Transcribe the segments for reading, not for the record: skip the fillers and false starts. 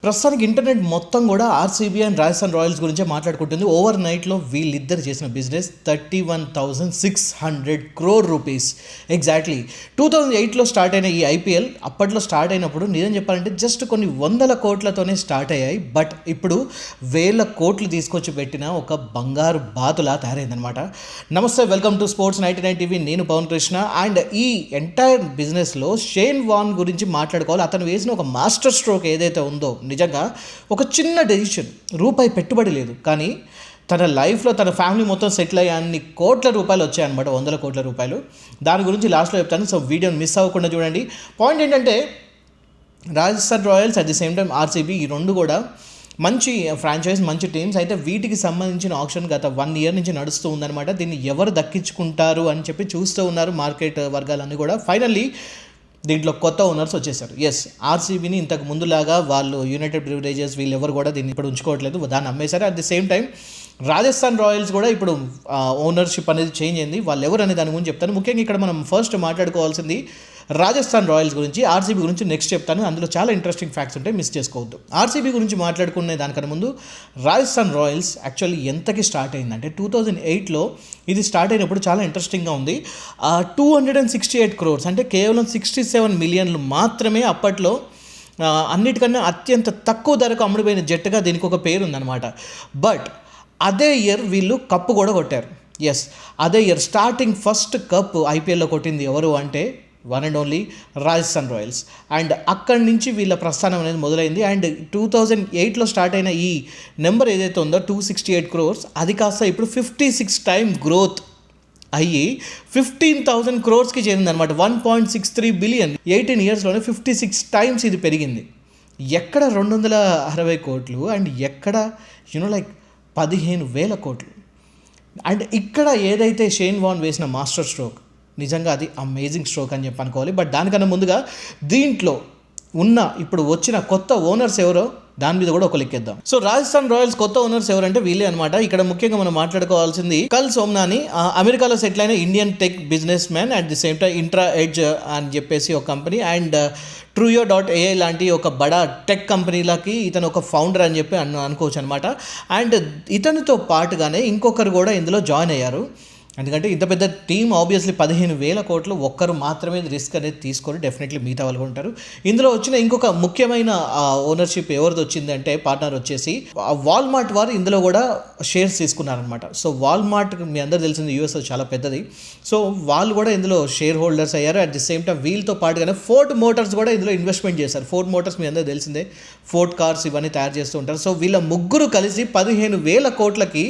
ప్రస్తుతానికి ఇంటర్నెట్ మొత్తం కూడా ఆర్సీబీ అండ్ రాజస్థాన్ రాయల్స్ గురించే మాట్లాడుకుంటుంది. ఓవర్ నైట్లో వీళ్ళిద్దరు చేసిన బిజినెస్ 31,600 crore రూపీస్. ఎగ్జాక్ట్లీ 2008లో స్టార్ట్ అయిన ఈ ఐపీఎల్ అప్పట్లో స్టార్ట్ అయినప్పుడు నిజం చెప్పాలంటే జస్ట్ కొన్ని వందల కోట్లతోనే స్టార్ట్ అయ్యాయి. బట్ ఇప్పుడు వేల కోట్లు తీసుకొచ్చి పెట్టిన ఒక బంగారు బాతులా తయారైందనమాట. నమస్తే, వెల్కమ్ టు స్పోర్ట్స్ 99 టీవీ. నేను పవన్ కృష్ణ. అండ్ ఈ ఎంటైర్ బిజినెస్లో షేన్ వార్న్ గురించి మాట్లాడుకోవాలి. అతను వేసిన ఒక మాస్టర్ స్ట్రోక్ ఏదైతే ఉందో, నిజంగా ఒక చిన్న డెసిషన్, రూపాయి పెట్టుబడి లేదు, కానీ తన లైఫ్లో తన ఫ్యామిలీ మొత్తం సెటిల్ అయ్యే అన్ని కోట్ల రూపాయలు వచ్చాయన్నమాట, 100 కోట్ల రూపాయలు. దాని గురించి లాస్ట్లో చెప్తాను, సో వీడియోని మిస్ అవ్వకుండా చూడండి. పాయింట్ ఏంటంటే Rajasthan Royals at the same time RCB, ఈ రెండు కూడా మంచి ఫ్రాంచైజ్, మంచి టీమ్స్. అయితే వీటికి సంబంధించిన ఆప్షన్ గత 1 year నుంచి నడుస్తూ ఉందన్నమాట. దీన్ని ఎవరు దక్కించుకుంటారు అని చెప్పి చూస్తూ ఉన్నారు మార్కెట్ వర్గాలన్నీ కూడా. ఫైనల్లీ దీంట్లో కొత్త ఓనర్స్ వచ్చేసారు. ఎస్, ఆర్సీబీని ఇంతకు ముందులాగా వాళ్ళు యునైటెడ్ బ్రివరేజెస్ వీళ్ళు ఎవరు కూడా దీన్ని ఇప్పుడు ఉంచుకోవట్లేదు, దాన్ని అమ్మేశారు. At the same time Rajasthan Royals కూడా ఇప్పుడు ఓనర్షిప్ అనేది చేంజ్ అయింది. వాళ్ళు ఎవరు అనే దాని గురించి చెప్తాను. ముఖ్యంగా ఇక్కడ మనం ఫస్ట్ మాట్లాడుకోవాల్సింది రాజస్థాన్ రాయల్స్ గురించి. ఆర్సీబీ గురించి నెక్స్ట్ చెప్తాను, అందులో చాలా ఇంట్రెస్టింగ్ ఫ్యాక్ట్స్ ఉంటాయి, మిస్ చేసుకోవద్దు. ఆర్సీబీ గురించి మాట్లాడుకునే దానికన్నా ముందు రాజస్థాన్ రాయల్స్ యాక్చువల్లీ ఎంతకి స్టార్ట్ అయిందంటే 2008లో ఇది స్టార్ట్ అయినప్పుడు చాలా ఇంట్రెస్టింగ్గా ఉంది. 268 crores అంటే కేవలం 67 million మాత్రమే అప్పట్లో అన్నిటికన్నా అత్యంత తక్కువ ధరకు అమ్ముడుపోయిన జట్టుగా దీనికి ఒక పేరు ఉందన్నమాట. బట్ అదే ఇయర్ వీళ్ళు కప్పు కూడా కొట్టారు. ఎస్, అదే ఇయర్ స్టార్టింగ్ ఫస్ట్ కప్ ఐపీఎల్లో కొట్టింది ఎవరు అంటే one and only Rajasthan Royals. And అక్కడి నుంచి వీళ్ళ ప్రస్థానం అనేది మొదలైంది. అండ్ 2008లో స్టార్ట్ అయిన ఈ నెంబర్ ఏదైతే ఉందో 268 crores, అది కాస్త ఇప్పుడు 56 times గ్రోత్ అయ్యి 15,000 crores చేరిందనమాట. 1.63 billion 18 yearsలోనే 56 times ఇది పెరిగింది. ఎక్కడ 260 కోట్లు అండ్ ఎక్కడ లైక్ 15,000 కోట్లు. అండ్ ఇక్కడ ఏదైతే షేన్ వార్న్ వేసిన మాస్టర్ స్ట్రోక్, నిజంగా అది అమేజింగ్ స్ట్రోక్ అని చెప్పి అనుకోవాలి. బట్ దానికన్నా ముందుగా దీంట్లో ఉన్న ఇప్పుడు వచ్చిన కొత్త ఓనర్స్ ఎవరో దాని మీద కూడా ఒక లెక్కేద్దాం. సో రాజస్థాన్ రాయల్స్ కొత్త ఓనర్స్ ఎవరంటే వీళ్ళే అనమాట. ఇక్కడ ముఖ్యంగా మనం మాట్లాడుకోవాల్సింది కల్ సోమ్నాని, అమెరికాలో సెటిల్ అయిన Indian tech business man. At the same time intra edge అని చెప్పేసి ఒక కంపెనీ అండ్ Truyo.ai లాంటి ఒక బడా టెక్ కంపెనీలకి ఇతను ఒక ఫౌండర్ అని చెప్పి అనుకోవచ్చు అనమాట. అండ్ ఇతనితో పాటుగానే ఇంకొకరు కూడా ఇందులో జాయిన్ అయ్యారు. ఎందుకంటే ఇంత పెద్ద టీం ఆబ్వియస్లీ 15,000 కోట్లు ఒక్కరు మాత్రమే రిస్క్ అనేది తీసుకొని డెఫినెట్లీ మిగతా వాళ్ళు ఉంటారు. ఇందులో వచ్చిన ఇంకొక ముఖ్యమైన ఓనర్షిప్ ఎవరిది వచ్చిందంటే పార్ట్నర్ వచ్చేసి వాల్మార్ట్ వారు ఇందులో కూడా షేర్స్ తీసుకున్నారనమాట. సో వాల్మార్ట్ మీ అందరూ తెలిసింది యూఎస్ చాలా పెద్దది. సో వాళ్ళు కూడా ఇందులో షేర్ హోల్డర్స్ అయ్యారు. అట్ ది సేమ్ టైం వీళ్ళతో పాటుగానే ఫోర్డ్ మోటార్స్ కూడా ఇందులో ఇన్వెస్ట్మెంట్ చేశారు. ఫోర్డ్ మోటార్స్ మీ అందరూ తెలిసిందే, ఫోర్డ్ కార్స్ ఇవన్నీ తయారు చేస్తూ ఉంటారు. సో వీళ్ళ ముగ్గురు కలిసి 15,000 కోట్లకి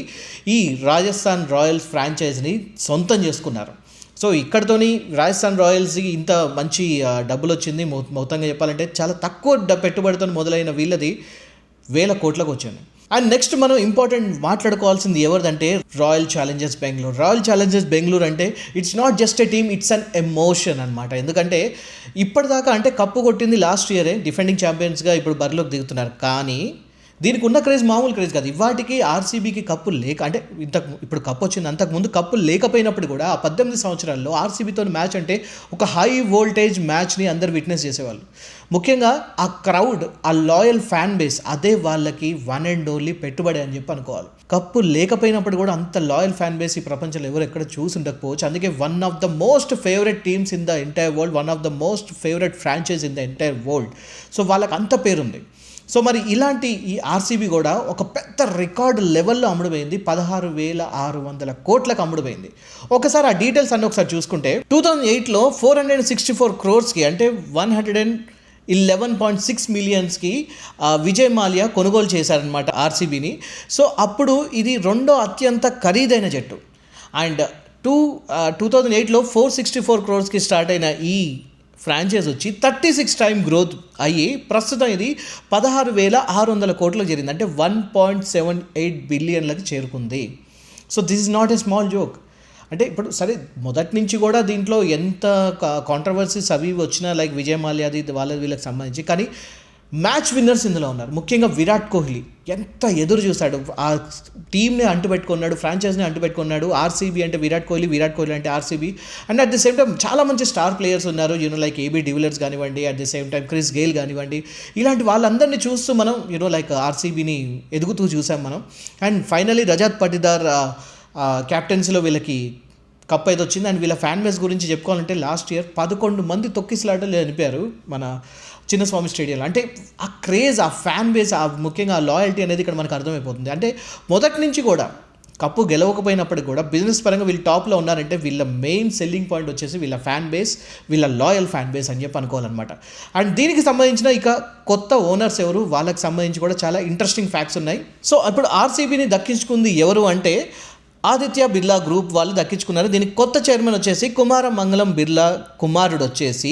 ఈ రాజస్థాన్ రాయల్స్ ఫ్రాంచైజ్ని సొంతం చేసుకున్నారు. సో ఇక్కడతోని రాజస్థాన్ రాయల్స్కి ఇంత మంచి డబ్బులు వచ్చింది. మొత్తంగా చెప్పాలంటే చాలా తక్కువ పెట్టుబడితో మొదలైన వీళ్ళది 1,000 కోట్లకు వచ్చింది. అండ్ నెక్స్ట్ మనం ఇంపార్టెంట్ మాట్లాడుకోవాల్సింది ఎవరిదంటే royal challengers Bengaluru. Royal challengers Bengaluru అంటే it's not just a team, it's an emotion అనమాట. ఎందుకంటే ఇప్పటిదాకా అంటే కప్పు కొట్టింది లాస్ట్ ఇయరే, డిఫెండింగ్ ఛాంపియన్స్గా ఇప్పుడు బరిలోకి దిగుతున్నారు. కానీ దీనికి ఉన్న క్రేజ్ మామూలు క్రేజ్ కాదు. ఇవాటికి ఆర్సీబీకి కప్పు లేక, అంటే ఇప్పుడు కప్పు వచ్చింది, అంతకుముందు కప్పు లేకపోయినప్పుడు కూడా ఆ 18 సంవత్సరాల్లో ఆర్సీబీతో మ్యాచ్ అంటే ఒక హై వోల్టేజ్ మ్యాచ్ని అందరు విట్నెస్ చేసేవాళ్ళు. ముఖ్యంగా ఆ క్రౌడ్, ఆ లాయల్ ఫ్యాన్ బేస్, అదే వాళ్ళకి వన్ అండ్ ఓన్లీ పెట్టుబడి అని చెప్పి అనుకోవాలి. కప్పు లేకపోయినప్పుడు కూడా అంత లాయల్ ఫ్యాన్ బేస్ ఈ ప్రపంచంలో ఎవరు ఎక్కడ చూసి ఉండకపోవచ్చు. అందుకే one of the most favourite teams in the entire world, one of the most favourite franchise in the entire world. So వాళ్ళకి అంత పేరుంది. సో మరి ఇలాంటి ఈ ఆర్సీబీ కూడా ఒక పెద్ద రికార్డు లెవెల్లో అమ్ముడుపోయింది. 16,600 కోట్లకు అమ్ముడుపోయింది. ఒకసారి ఆ డీటెయిల్స్ అన్నీ ఒకసారి చూసుకుంటే 2008లో 464 crores అంటే 111.6 million విజయ్ మాల్యా కొనుగోలు చేశారనమాట ఆర్సీబీని. సో అప్పుడు ఇది రెండో అత్యంత ఖరీదైన జట్టు. అండ్ 2008లో 464 crores స్టార్ట్ అయిన ఈ ఫ్రాంచైజ్ వచ్చి 36 times గ్రోత్ అయ్యి ప్రస్తుతం ఇది 16,600 కోట్లకు చేరింది. అంటే 1.78 billion చేరుకుంది. So this is not a small joke. అంటే ఇప్పుడు సరే మొదటి నుంచి కూడా దీంట్లో ఎంత కాంట్రవర్సీస్ అవి వచ్చినా, లైక్ విజయ్ మాల్యాది వాళ్ళ వీళ్ళకి సంబంధించి, కానీ మ్యాచ్ విన్నర్స్ ఇందులో ఉన్నారు. ముఖ్యంగా విరాట్ కోహ్లీ ఎంత ఎదురు చూశాడు, ఆ టీమ్ని అంటుపెట్టుకున్నాడు, ఫ్రాంచైజ్ని అంటుపెట్టుకున్నాడు. ఆర్సీబీ అంటే విరాట్ కోహ్లీ, విరాట్ కోహ్లీ అంటే RCB. And at the same time చాలా మంచి స్టార్ ప్లేయర్స్ ఉన్నారు, లైక్ ఏబీ డివిలియర్స్ కానివ్వండి, at the same time Chris Gayle కానివ్వండి. ఇలాంటి వాళ్ళందరినీ చూస్తూ మనం లైక్ ఆర్సీబీని ఎదుగుతూ చూసాం మనం. అండ్ ఫైనలీ రజత్ పటిదార్ క్యాప్టెన్సీలో వీళ్ళకి కప్ అయితే వచ్చింది. అండ్ వీళ్ళ ఫ్యాన్ బేస్ గురించి చెప్పుకోవాలంటే లాస్ట్ ఇయర్ 11 మంది తొక్కిసలాటలు చనిపోయారు మన చిన్నస్వామి స్టేడియంలో. అంటే ఆ క్రేజ్, ఆ ఫ్యాన్ బేస్, ముఖ్యంగా ఆ లాయల్టీ అనేది ఇక్కడ మనకు అర్థమైపోతుంది. అంటే మొదటి నుంచి కూడా కప్పు గెలవకపోయినప్పటికి కూడా బిజినెస్ పరంగా వీళ్ళు టాప్లో ఉన్నారంటే వీళ్ళ మెయిన్ సెల్లింగ్ పాయింట్ వచ్చేసి వీళ్ళ ఫ్యాన్ బేస్, వీళ్ళ లాయల్ ఫ్యాన్ బేస్ అని చెప్పి అనుకోవాలన్నమాట. అండ్ దీనికి సంబంధించిన ఇక కొత్త ఓనర్స్ ఎవరు, వాళ్ళకి సంబంధించి కూడా చాలా ఇంట్రెస్టింగ్ ఫ్యాక్ట్స్ ఉన్నాయి. సో ఇప్పుడు ఆర్సీబీని దక్కించుకుంది ఎవరు అంటే ఆదిత్య బిర్లా గ్రూప్ వాళ్ళు దక్కించుకున్నారు. దీనికి కొత్త చైర్మన్ వచ్చేసి కుమార మంగళం బిర్లా కుమారుడు వచ్చేసి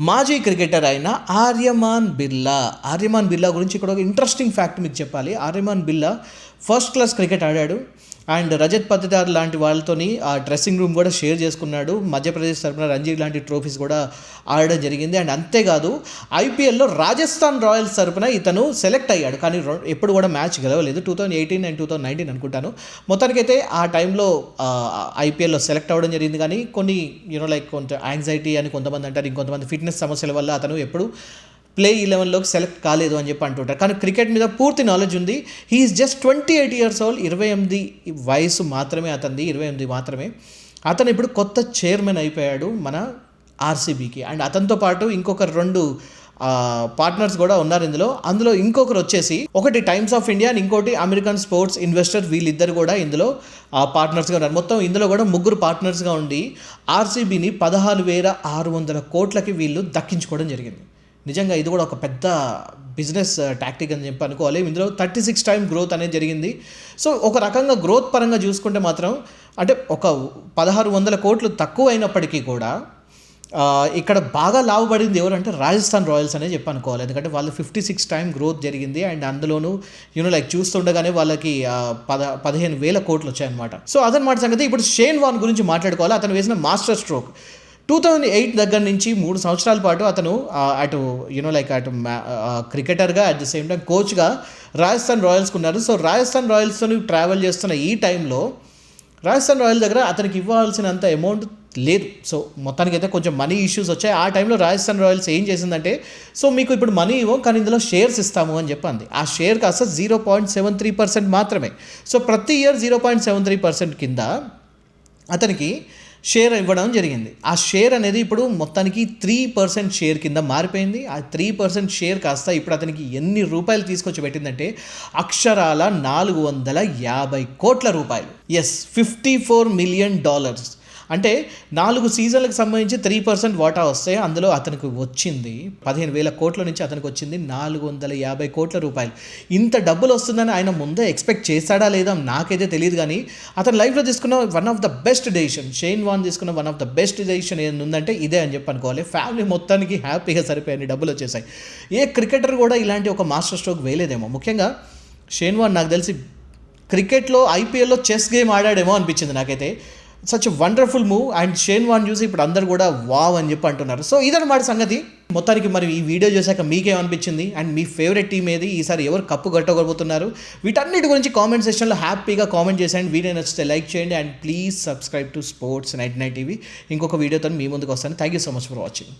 మాజీ క్రికెటర్ అయిన ఆర్యమాన్ బిర్లా గురించి ఇక్కడ ఒక ఇంట్రెస్టింగ్ ఫ్యాక్ట్ మీకు చెప్పాలి. Aryaman Birla first class cricket ఆడాడు. అండ్ రజత్ పతిదార్ లాంటి వాళ్ళతోని ఆ డ్రెస్సింగ్ రూమ్ కూడా షేర్ చేసుకున్నాడు. మధ్యప్రదేశ్ తరఫున రంజీ లాంటి ట్రోఫీస్ కూడా ఆడడం జరిగింది. అండ్ అంతేకాదు ఐపీఎల్లో రాజస్థాన్ రాయల్స్ తరఫున ఇతను సెలెక్ట్ అయ్యాడు, కానీ ఎప్పుడు కూడా మ్యాచ్ గెలవలేదు. 2018 అండ్ 2019 అనుకుంటాను. మొత్తానికైతే ఆ టైంలో ఐపీఎల్లో సెలెక్ట్ అవ్వడం జరిగింది, కానీ కొన్ని లైక్ కొంత యాంగ్జైటీ అని కొంతమంది అంటారు, ఇంకొంతమంది ఫిట్నెస్ సమస్యల వల్ల అతను ఎప్పుడు ప్లే 11లోకి సెలెక్ట్ కాలేదు అని చెప్పి అంటుంటారు. కానీ క్రికెట్ మీద పూర్తి నాలెడ్జ్ ఉంది. హీఈస్ జస్ట్ 28 years old, 28 వయసు మాత్రమే అతనిది, 28 మాత్రమే. అతను ఇప్పుడు కొత్త చైర్మన్ అయిపోయాడు మన ఆర్సీబీకి. అండ్ అతనితో పాటు ఇంకొక 2 పార్ట్నర్స్ కూడా ఉన్నారు అందులో ఇంకొకరు వచ్చేసి ఒకటి టైమ్స్ ఆఫ్ ఇండియా అండ్ ఇంకోటి అమెరికన్ స్పోర్ట్స్ ఇన్వెస్టర్. వీళ్ళిద్దరు కూడా ఇందులో పార్ట్నర్స్గా ఉన్నారు. మొత్తం ఇందులో కూడా 3 పార్ట్నర్స్గా ఉండి ఆర్సీబీని 16,600 కోట్లకి వీళ్ళు దక్కించుకోవడం జరిగింది. నిజంగా ఇది కూడా ఒక పెద్ద బిజినెస్ టాక్టిక్ అని చెప్పి అనుకోవాలి. ఇందులో 36 times గ్రోత్ అనేది జరిగింది. సో ఒక రకంగా గ్రోత్ పరంగా చూసుకుంటే మాత్రం అంటే ఒక 1,600 కోట్లు తక్కువ అయినప్పటికీ కూడా ఇక్కడ బాగా లాభపడింది ఎవరంటే రాజస్థాన్ రాయల్స్ అనే చెప్పి అనుకోవాలి. ఎందుకంటే వాళ్ళు 56 times గ్రోత్ జరిగింది. అండ్ అందులోనూ లైక్ చూస్తుండగానే వాళ్ళకి 15,000 కోట్లు వచ్చాయన్నమాట. సో అదనమాట సంగతి. ఇప్పుడు షేన్ వార్న్ గురించి మాట్లాడుకోవాలి. అతను వేసిన మాస్టర్ స్ట్రోక్ 2008 దగ్గర నుంచి 3 సంవత్సరాల పాటు అతను అటు అటు క్రికెటర్గా అట్ ది సేమ్ టైం కోచ్గా రాజస్థాన్ రాయల్స్కి ఉన్నారు. సో రాజస్థాన్ రాయల్స్తో ట్రావెల్ చేస్తున్న ఈ టైంలో రాజస్థాన్ రాయల్స్ దగ్గర అతనికి ఇవ్వాల్సినంత అమౌంట్ లేదు. సో మొత్తానికి అయితే కొంచెం మనీ ఇష్యూస్ వచ్చాయి. ఆ టైంలో రాజస్థాన్ రాయల్స్ ఏం చేసిందంటే, సో మీకు ఇప్పుడు మనీ ఇవ్వం కానీ ఇందులో షేర్స్ ఇస్తాము అని చెప్పింది. ఆ షేర్ కాస్త 0.73% మాత్రమే. సో ప్రతి ఇయర్ 0.73% కింద అతనికి షేర్ ఇవ్వడం జరిగింది. ఆ షేర్ అనేది ఇప్పుడు మొత్తానికి 3% షేర్ కింద మారిపోయింది. ఆ 3% షేర్ కాస్త ఇప్పుడు అతనికి ఎన్ని రూపాయలు తీసుకొచ్చి పెట్టిందంటే అక్షరాల 450 కోట్ల రూపాయలు. Yes, $54 million. అంటే 4 సీజన్లకు సంబంధించి 3% వాటా వస్తే అందులో అతనికి వచ్చింది 15,000 కోట్ల నుంచి అతనికి వచ్చింది 450 కోట్ల రూపాయలు. ఇంత డబ్బులు వస్తుందని ఆయన ముందే ఎక్స్పెక్ట్ చేశాడా లేదా నాకైతే తెలియదు, కానీ అతని లైఫ్లో తీసుకున్న one of the best decision, Shane Warne తీసుకున్న one of the best decision ఏంటంటే ఇదే అని చెప్పి అనుకోవాలి. ఫ్యామిలీ మొత్తానికి హ్యాపీగా సరిపోయాయి, డబ్బులు వచ్చేసాయి. ఏ క్రికెటర్ కూడా ఇలాంటి ఒక మాస్టర్ స్ట్రోక్ వేయలేదేమో. ముఖ్యంగా షేన్ వార్న్ నాకు తెలిసి క్రికెట్లో ఐపీఎల్లో చెస్ గేమ్ ఆడాడేమో అనిపించింది నాకైతే. Such wonderful move. And Shane Warne చూసి ఇప్పుడు అందరు కూడా వావ్ అని చెప్పి అంటున్నారు. సో ఇదన్నమాట సంగతి. మొత్తానికి మరి ఈ వీడియో చూసాక మీకేమనిపించింది అండ్ మీ ఫేవరెట్ టీం ఏది, ఈసారి ఎవరు కప్పు గట్టగొబోతున్నారు, వీటన్నిటి గురించి కామెంట్ సెక్షన్లో హ్యాపీగా కామెంట్ చేసేయండి. వీడియో నచ్చితే లైక్ చేయండి and please subscribe to Sports 99 TV. ఇంకొక వీడియోతో మీ ముందుకు వస్తాను. Thank you so much for watching.